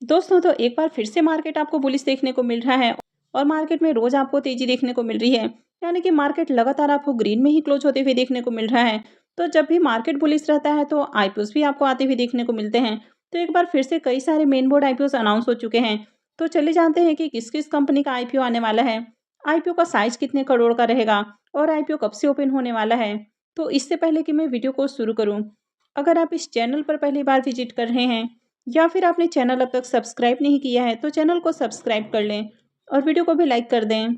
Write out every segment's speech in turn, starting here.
दोस्तों तो एक बार फिर से मार्केट आपको बुलिश देखने को मिल रहा है और मार्केट में रोज आपको तेजी देखने को मिल रही है। यानी कि मार्केट लगातार आपको ग्रीन में ही क्लोज होते हुए देखने को मिल रहा है। तो जब भी मार्केट बुलिश रहता है तो आईपीओस भी आपको आते हुए देखने को मिलते हैं। तो एक बार फिर से कई सारे मेन बोर्ड आईपीओस अनाउंस हो चुके हैं। तो चले जानते हैं कि किस किस कंपनी का आईपीओ आने वाला है, आईपीओ का साइज कितने करोड़ का रहेगा और आईपीओ कब से ओपन होने वाला है। तो इससे पहले कि मैं वीडियो को शुरू करूँ, अगर आप इस चैनल पर पहली बार विजिट कर रहे हैं या फिर आपने चैनल अब तक सब्सक्राइब नहीं किया है तो चैनल को सब्सक्राइब कर लें और वीडियो को भी लाइक कर दें।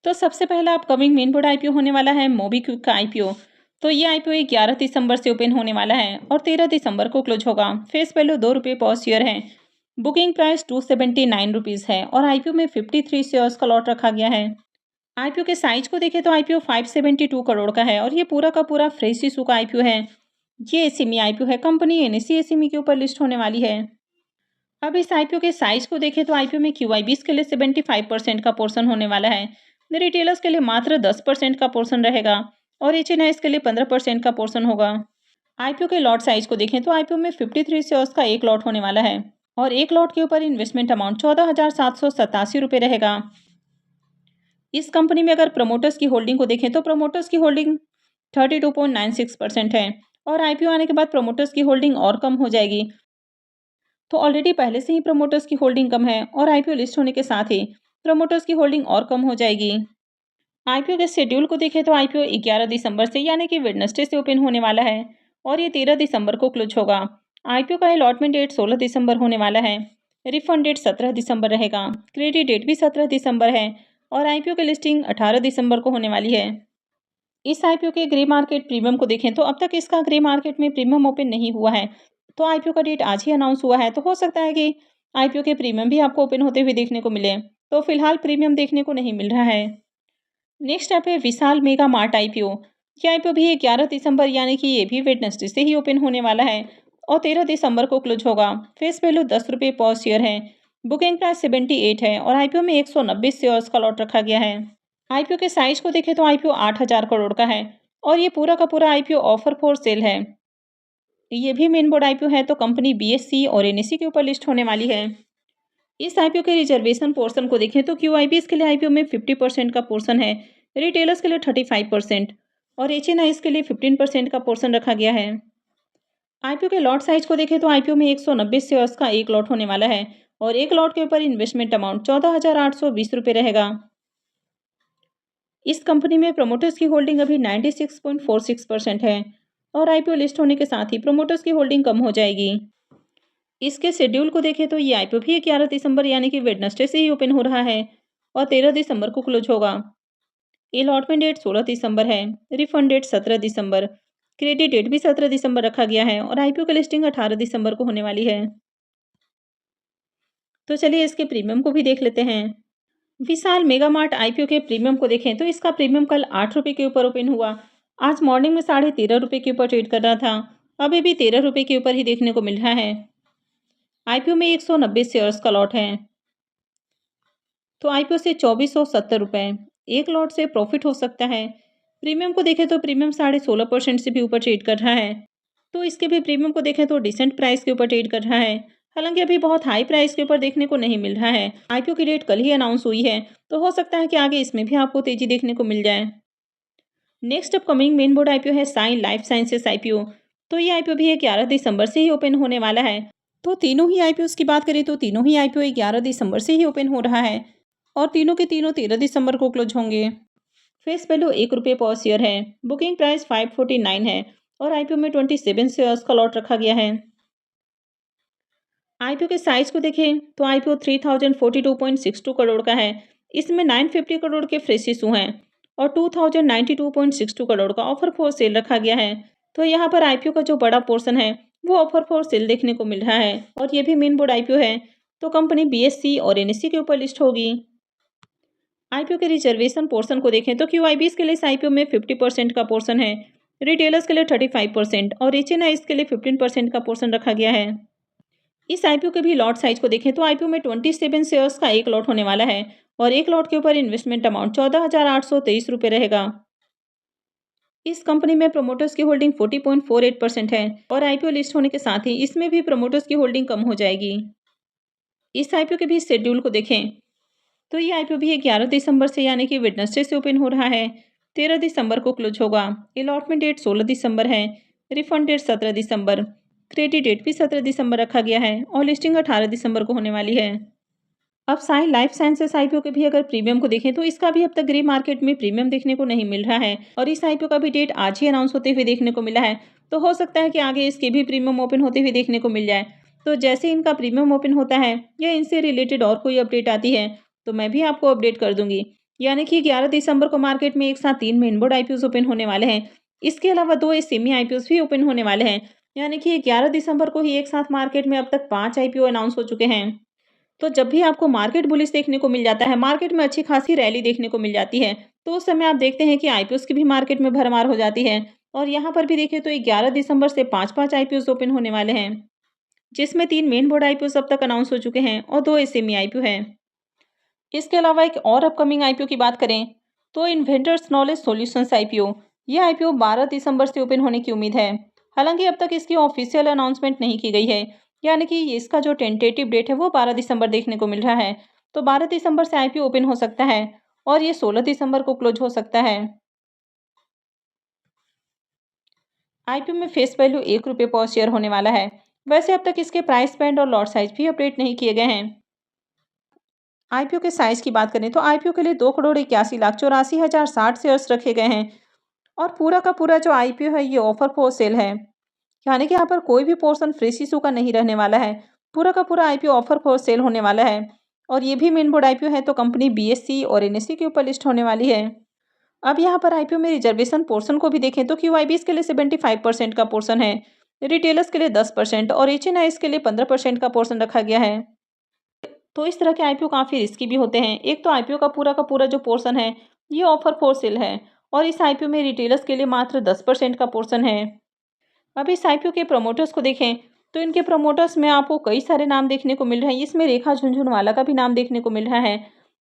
तो सबसे पहला अपकमिंग मेन बोर्ड आईपीओ होने वाला है मोबीक्विक का आईपीओ। तो ये आईपीओ 11 दिसंबर से ओपन होने वाला है और 13 दिसंबर को क्लोज होगा। फेस वैल्यू ₹2 पर शेयर है। बुकिंग प्राइस ₹279 है और आईपीओ में 53 शेयर्स का लॉट रखा गया है। आईपीओ के साइज को देखें तो आईपीओ 572 करोड़ का है और ये पूरा का पूरा फ्रेश इशू का आईपीओ है। ये एसएमई आईपीओ है। कंपनी एनएसई एसएमई के ऊपर लिस्ट होने वाली है। अब इस आईपीओ के साइज को देखें तो आईपीओ में क्यूआईबीज के लिए 75% का पोर्शन होने वाला है। रिटेलर्स के लिए मात्र 10% का पोर्शन रहेगा और एचएनआईज के लिए 15% का पोर्शन होगा। आईपीओ के लॉट साइज को देखें तो आईपीओ में 53 शेयर्स का एक लॉट होने वाला है और एक लॉट के ऊपर इन्वेस्टमेंट अमाउंट ₹14,787 रहेगा। इस कंपनी में अगर प्रमोटर्स की होल्डिंग को देखें तो प्रमोटर्स की होल्डिंग 32.96% है और आईपीओ आने के बाद प्रमोटर्स की होल्डिंग और कम हो जाएगी। तो ऑलरेडी पहले से ही प्रमोटर्स की होल्डिंग कम है और आईपीओ लिस्ट होने के साथ ही प्रमोटर्स की होल्डिंग और कम हो जाएगी। आईपीओ के शेड्यूल को देखें तो आईपीओ 11 दिसंबर से यानी कि वेडनेसडे से ओपन होने वाला है और ये 13 दिसंबर को क्लोज होगा। आईपीओ का अलॉटमेंट डेट 16 दिसंबर होने वाला है। रिफंड डेट 17 दिसंबर रहेगा। क्रेडिट डेट भी 17 दिसंबर है और आईपीओ की लिस्टिंग 18 दिसंबर को होने वाली है। इस आईपीओ के ग्रे मार्केट प्रीमियम को देखें तो अब तक इसका ग्रे मार्केट में प्रीमियम ओपन नहीं हुआ है। तो आईपीओ का डेट आज ही अनाउंस हुआ है तो हो सकता है कि आईपीओ के प्रीमियम भी आपको ओपन होते हुए देखने को मिले। तो फिलहाल प्रीमियम देखने को नहीं मिल रहा है। नेक्स्ट ऐप है विशाल मेगा मार्ट आईपीओ। ये आईपीओ भी 11 दिसंबर यानी कि ये भी वेडनेसडे से ही ओपन होने वाला है और 13 दिसंबर को क्लोज होगा। फेस वैल्यू ₹10 पर शेयर है। बुकिंग प्राइस 78 है और आईपीओ में 190 शेयर्स का लॉट रखा गया है। आईपीओ के साइज को देखें तो आईपीओ 8,000 करोड़ का है और ये पूरा का पूरा आईपीओ ऑफर फॉर सेल है। ये भी मेन बोर्ड आईपीओ है तो कंपनी बीएससी और एनएसई के ऊपर लिस्ट होने वाली है। इस आईपीओ के रिजर्वेशन पोर्शन को देखें तो क्यूआईबीज के लिए आईपीओ में 50% का पोर्शन है। रिटेलर्स के लिए 35% और एचएनआईज के लिए 15% का पोर्शन रखा गया है। आईपीओ के लॉट साइज को देखें तो आईपीओ में 190 शेयर्स का एक लॉट होने वाला है और एक लॉट के ऊपर इन्वेस्टमेंट अमाउंट ₹14,820 रहेगा। इस कंपनी में प्रमोटर्स की होल्डिंग अभी 96.46% है और आईपीओ लिस्ट होने के साथ ही प्रमोटर्स की होल्डिंग कम हो जाएगी। इसके शेड्यूल को देखें तो ये आईपीओ भी 11 दिसंबर यानी कि वेडनेसडे से ही ओपन हो रहा है और 13 दिसंबर को क्लोज होगा। अलॉटमेंट डेट 16 दिसंबर है। रिफंड डेट 17 दिसंबर। क्रेडिट डेट भी 17 दिसंबर रखा गया है और आईपीओ की लिस्टिंग 18 दिसंबर को होने वाली है। तो चलिए इसके प्रीमियम को भी देख लेते हैं। विशाल मेगा मार्ट आईपीओ के प्रीमियम को देखें तो इसका प्रीमियम कल ₹8 के ऊपर ओपन हुआ। आज मॉर्निंग में ₹13.5 के ऊपर ट्रेड कर रहा था। अभी भी ₹13 के ऊपर ही देखने को मिल रहा है। आईपीओ में 190 शेयर्स का लॉट है तो आईपीओ से ₹2470 एक लॉट से प्रॉफिट हो सकता है। प्रीमियम को देखें तो प्रीमियम 16.5% से भी ऊपर ट्रेड कर रहा है। तो इसके भी प्रीमियम को देखें तो डिसेंट प्राइस के ऊपर ट्रेड कर रहा है। हालांकि अभी बहुत हाई प्राइस के ऊपर देखने को नहीं मिल रहा है। आईपीओ की डेट कल ही अनाउंस हुई है तो हो सकता है कि आगे इसमें भी आपको तेजी देखने को मिल जाए। Next upcoming main board IPO है साइन लाइफ साइंसेस आईपीओ। तो ये आईपीओ भी 11 दिसंबर से ही ओपन होने वाला है। तो तीनों ही आईपीओ की बात करें तो तीनों ही आईपीओ 11 दिसंबर से ही ओपन हो रहा है और तीनों के तीनों 13 दिसंबर को क्लोज होंगे। फेस वैल्यू ₹1 पर शेयर है। बुकिंग प्राइस 549 है और आईपीओ में 27 शेयर्स का लॉट रखा गया है। आईपीओ के साइज को देखें तो आईपीओ 3042.62 करोड़ का है। इसमें 950 करोड़ के फ्रेश इशू हैं और 2092.62 करोड़ का ऑफर फॉर सेल रखा गया है। तो यहाँ पर आईपीओ का जो बड़ा पोर्शन है वो ऑफर फॉर सेल देखने को मिल रहा है और ये भी मेन बोर्ड आईपीओ है तो कंपनी बीएससी और एनएसई के ऊपर लिस्ट होगी। आईपीओ के रिजर्वेशन पोर्शन को देखें तो क्यूआईबीज के लिए इस आईपीओ में 50% का पोर्शन है। रिटेलर्स के लिए 35% और एचएनआईज के लिए 15% का पोर्शन रखा गया है। इस आईपीओ के भी लॉट साइज को देखें तो आईपीओ में 27 शेयर्स का एक लॉट होने वाला है और एक लॉट के ऊपर इन्वेस्टमेंट अमाउंट ₹14,823 रहेगा। इस कंपनी में प्रमोटर्स की होल्डिंग 40.48% है और आईपीओ लिस्ट होने के साथ ही इसमें भी प्रमोटर्स की होल्डिंग कम हो जाएगी। इस आईपीओ के भी शेड्यूल को देखें तो ये आईपीओ भी 11 दिसंबर से यानी कि वेडनेसडे से ओपन हो रहा है। 13 दिसंबर को क्लोज होगा। अलॉटमेंट डेट 16 दिसंबर है। रिफंड डेट 17 दिसंबर। क्रेडिट डेट भी 17 दिसंबर रखा गया है और लिस्टिंग 18 दिसंबर को होने वाली है। अब साइन लाइफ साइंसेस आईपीओ के भी अगर प्रीमियम को देखें तो इसका भी अब तक ग्रे मार्केट में प्रीमियम देखने को नहीं मिल रहा है और इस आईपीओ का भी डेट आज ही अनाउंस होते हुए देखने को मिला है। तो हो सकता है कि आगे इसके भी प्रीमियम ओपन होते हुए देखने को मिल जाए। तो जैसे इनका प्रीमियम ओपन होता है या इनसे रिलेटेड और कोई अपडेट आती है तो मैं भी आपको अपडेट कर दूंगी। यानी कि 11 दिसंबर को मार्केट में एक साथ 3 मेन बोर्ड आईपीओ ओपन होने वाले हैं। इसके अलावा 2 सेमी आईपीओ भी ओपन होने वाले हैं। यानी कि 11 दिसंबर को ही एक साथ मार्केट में अब तक 5 आईपीओ अनाउंस हो चुके हैं। तो जब भी आपको मार्केट बुलिश देखने को मिल जाता है, मार्केट में अच्छी खासी रैली देखने को मिल जाती है, तो उस समय आप देखते हैं कि आईपीओस की भी मार्केट में भरमार हो जाती है। और यहाँ पर भी देखिए तो 11 दिसंबर से 5-5 आईपीओस ओपन होने वाले हैं, जिसमें 3 मेन बोर्ड आईपीओस अब तक अनाउंस हो चुके हैं और 2 एसएमई आईपीओ हैं। इसके अलावा एक और अपकमिंग आईपीओ की बात करें तो इन्वेंटर्स नॉलेज सॉल्यूशंस आईपीओ, ये आईपीओ 12 दिसंबर से ओपन होने की उम्मीद है। हालांकि अब तक इसकी ऑफिशियल अनाउंसमेंट नहीं की गई है, यानी कि इसका जो टेंटेटिव डेट है वो 12 दिसंबर देखने को मिल रहा है। तो 12 दिसंबर से आईपीओ ओपन हो सकता है और ये 16 दिसंबर को क्लोज हो सकता है। आईपीओ में फेस वैल्यू ₹1 पर शेयर होने वाला है। वैसे अब तक इसके प्राइस बैंड और लॉट साइज भी अपडेट नहीं किए गए हैं। आईपीओ के साइज की बात करें तो आईपीओ के लिए 2,81,84,060 शेयर्स रखे गए हैं और पूरा का पूरा जो आईपीओ है ये ऑफर फॉर सेल है। यानी कि यहाँ पर कोई भी पोर्शन फ्रेश इशू का नहीं रहने वाला है। पूरा का पूरा आईपीओ ऑफर फॉर सेल होने वाला है और ये भी मेन बोर्ड आईपीओ है तो कंपनी बीएससी और एनएससी के ऊपर लिस्ट होने वाली है। अब यहाँ पर आईपीओ में रिजर्वेशन पोर्शन को भी देखें तो क्यूआईबीएस के लिए 75% का पोर्शन है, रिटेलर्स के लिए 10% और एचएनआईएस के लिए 15% का पोर्शन रखा गया है। तो इस तरह के आईपीओ काफ़ी रिस्की भी होते हैं। एक तो आईपीओ का पूरा जो पोर्शन है ये ऑफर फॉर सेल है और इस आईपीओ में रिटेलर्स के लिए मात्र 10% का पोर्शन है। अब इस आईपीओ के प्रमोटर्स को देखें तो इनके प्रमोटर्स में आपको कई सारे नाम देखने को मिल रहे हैं। इसमें रेखा झुनझुनवाला का भी नाम देखने को मिल रहा है।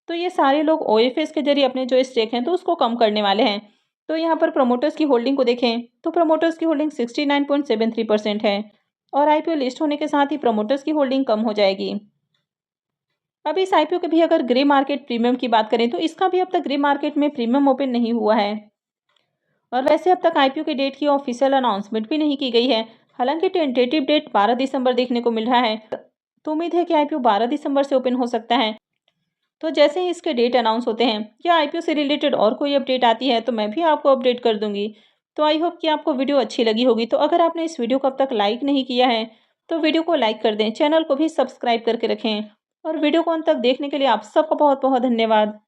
तो ये सारे लोग ओएफएस के जरिए अपने जो स्टेक हैं तो उसको कम करने वाले हैं। तो यहाँ पर प्रमोटर्स की होल्डिंग को देखें तो प्रमोटर्स की होल्डिंग 69.73% है और आईपीओ लिस्ट होने के साथ ही प्रमोटर्स की होल्डिंग कम हो जाएगी। अब इस आईपीओ के भी अगर ग्रे मार्केट प्रीमियम की बात करें तो इसका भी अब तक ग्रे मार्केट में प्रीमियम ओपन नहीं हुआ है और वैसे अब तक आईपीओ की डेट की ऑफिशियल अनाउंसमेंट भी नहीं की गई है। हालांकि टेंटेटिव डेट 12 दिसंबर देखने को मिल रहा है तो उम्मीद है कि आईपीओ 12 दिसंबर से ओपन हो सकता है। तो जैसे ही इसके डेट अनाउंस होते हैं या आईपीओ से रिलेटेड और कोई अपडेट आती है तो मैं भी आपको अपडेट कर दूंगी। तो आई होप कि आपको वीडियो अच्छी लगी होगी। तो अगर आपने इस वीडियो को अब तक लाइक नहीं किया है तो वीडियो को लाइक कर दें, चैनल को भी सब्सक्राइब करके रखें और वीडियो को अंत तक देखने के लिए आप सबका बहुत बहुत धन्यवाद।